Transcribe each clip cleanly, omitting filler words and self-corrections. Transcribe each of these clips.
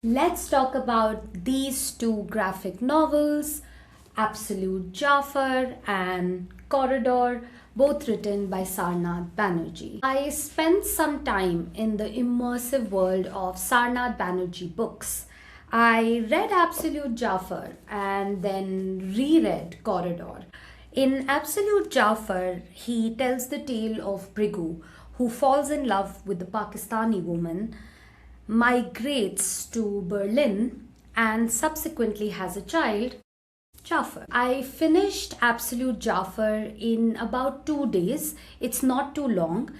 Let's talk about these two graphic novels, Absolute Jafar and Corridor, both written by Sarnath Banerjee. I spent some time in the immersive world of Sarnath Banerjee books. I read Absolute Jafar and then reread Corridor. In Absolute Jafar, he tells the tale of Brigu, who falls in love with the Pakistani woman, migrates to Berlin, and subsequently has a child, Jafar. I finished Absolute Jafar in about 2 days. It's not too long.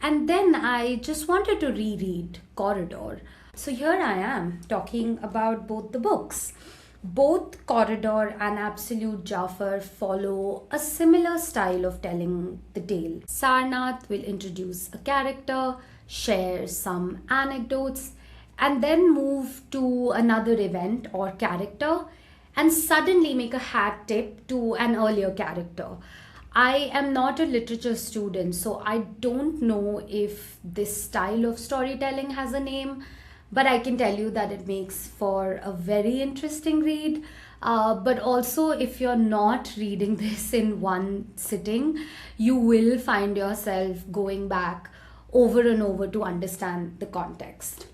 And then I just wanted to reread Corridor. So here I am talking about both the books. Both Corridor and Absolute Jafar follow a similar style of telling the tale. Sarnath will introduce a character, share some anecdotes, and then move to another event or character and suddenly make a hat tip to an earlier character. I am not a literature student, so I don't know if this style of storytelling has a name, but I can tell you that it makes for a very interesting read. But also, if you're not reading this in one sitting, you will find yourself going back over and over to understand the context.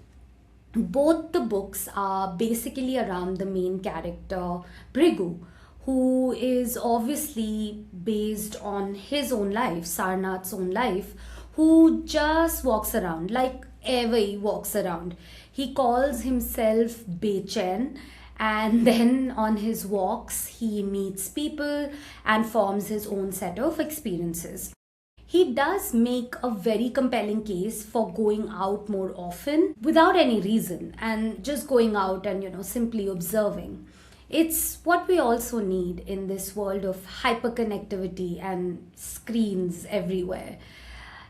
Both the books are basically around the main character, Brigu, who is obviously based on his own life, Sarnath's own life, who just walks around like ever he walks around. He calls himself Bechen, and then on his walks he meets people and forms his own set of experiences. He does make a very compelling case for going out more often without any reason and just going out and simply observing. It's what we also need in this world of hyperconnectivity and screens everywhere.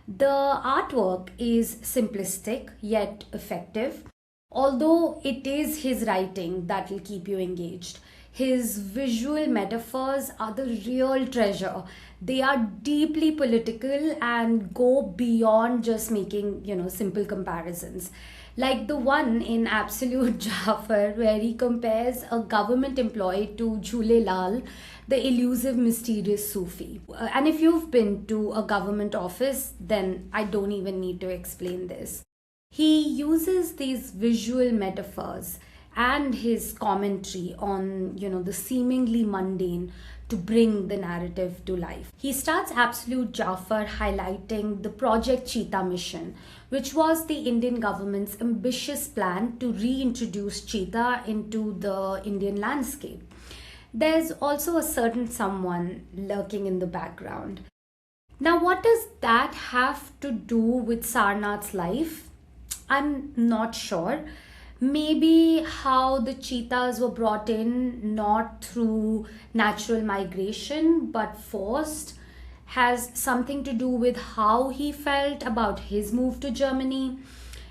The artwork is simplistic yet effective, although it is his writing that will keep you engaged. His visual metaphors are the real treasure. They are deeply political and go beyond just making, simple comparisons. Like the one in Absolute Jafar, where he compares a government employee to Jhule Lal, the elusive, mysterious Sufi. And if you've been to a government office, then I don't even need to explain this. He uses these visual metaphors and his commentary on, the seemingly mundane to bring the narrative to life. He starts Absolute Jafar highlighting the Project Cheetah mission, which was the Indian government's ambitious plan to reintroduce cheetah into the Indian landscape. There's also a certain someone lurking in the background. Now, what does that have to do with Sarnath's life? I'm not sure. Maybe how the cheetahs were brought in not through natural migration but forced has something to do with how he felt about his move to Germany.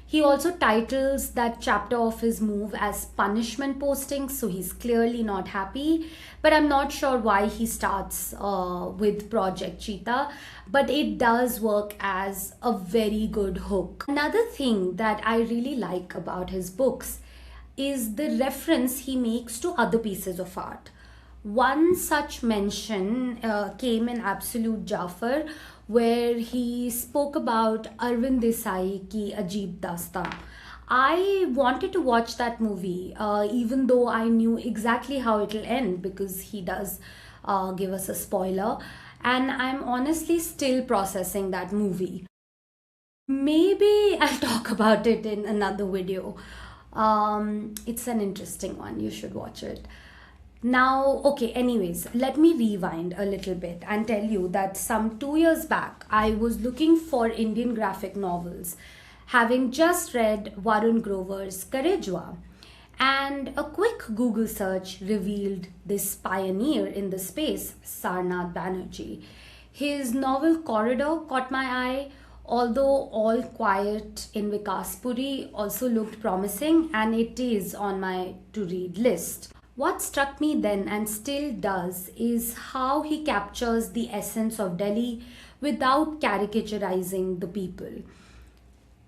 He also titles that chapter of his move as punishment posting, so he's clearly not happy. But I'm not sure why he starts with Project Cheetah, but it does work as a very good hook. Another thing that I really like about his books is the reference he makes to other pieces of art. One such mention came in Absolute Jafar, where he spoke about Arvind Desai ki Ajeeb Dastan. I wanted to watch that movie, even though I knew exactly how it'll end because he does give us a spoiler, and I'm honestly still processing that movie. Maybe I'll talk about it in another video. It's an interesting one, you should watch it. Now, okay, anyways, let me rewind a little bit and tell you that some 2 years back, I was looking for Indian graphic novels, having just read Varun Grover's Karejwa. And a quick Google search revealed this pioneer in the space, Sarnath Banerjee. His novel Corridor caught my eye, although All Quiet in Vikaspuri also looked promising, and it is on my to read list. What struck me then and still does is how he captures the essence of Delhi without caricaturizing the people.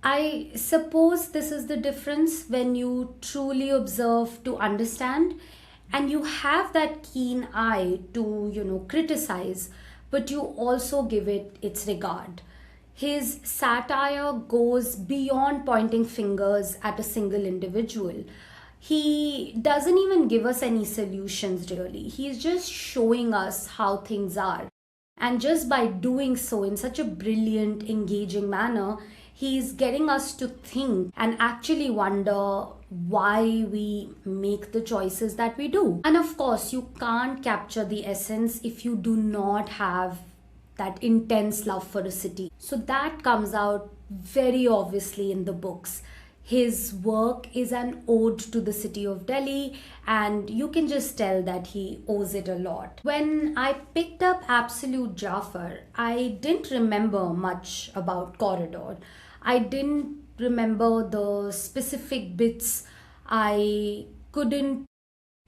I suppose this is the difference when you truly observe to understand, and you have that keen eye to, criticize, but you also give it its regard. His satire goes beyond pointing fingers at a single individual. He doesn't even give us any solutions really. He's just showing us how things are. And just by doing so in such a brilliant, engaging manner, he's getting us to think and actually wonder why we make the choices that we do. And of course, you can't capture the essence if you do not have that intense love for a city. So that comes out very obviously in the books. His work is an ode to the city of Delhi, and you can just tell that he owes it a lot. When I picked up Absolute Jafar, I didn't remember much about Corridor. I didn't remember the specific bits. I couldn't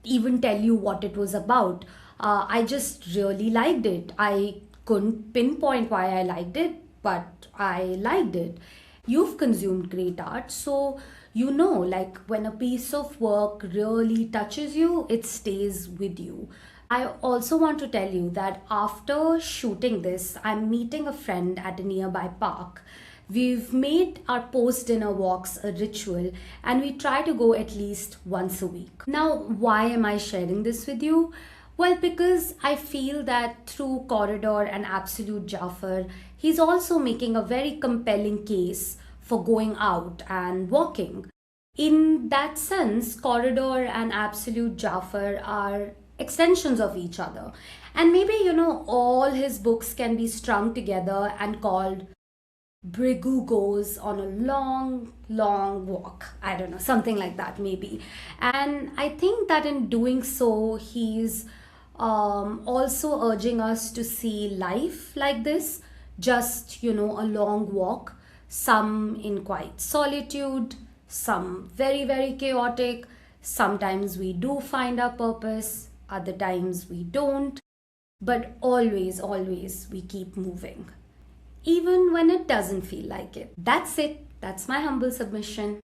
even tell you what it was about. I just really liked it. I couldn't pinpoint why I liked it, but I liked it. You've consumed great art, so you know, like when a piece of work really touches you, it stays with you. I also want to tell you that after shooting this, I'm meeting a friend at a nearby park. We've made our post dinner walks a ritual, and we try to go at least once a week. Now, why am I sharing this with you? Well, because I feel that through Corridor and Absolute Jafar, he's also making a very compelling case for going out and walking. In that sense, Corridor and Absolute Jafar are extensions of each other. And maybe, all his books can be strung together and called Brigu Goes on a Long, Long Walk. I don't know, something like that, maybe. And I think that in doing so, he's also urging us to see life like this, just, a long walk, some in quiet solitude, some very, very chaotic. Sometimes we do find our purpose, other times we don't, but always, always we keep moving, even when it doesn't feel like it. That's it. That's my humble submission.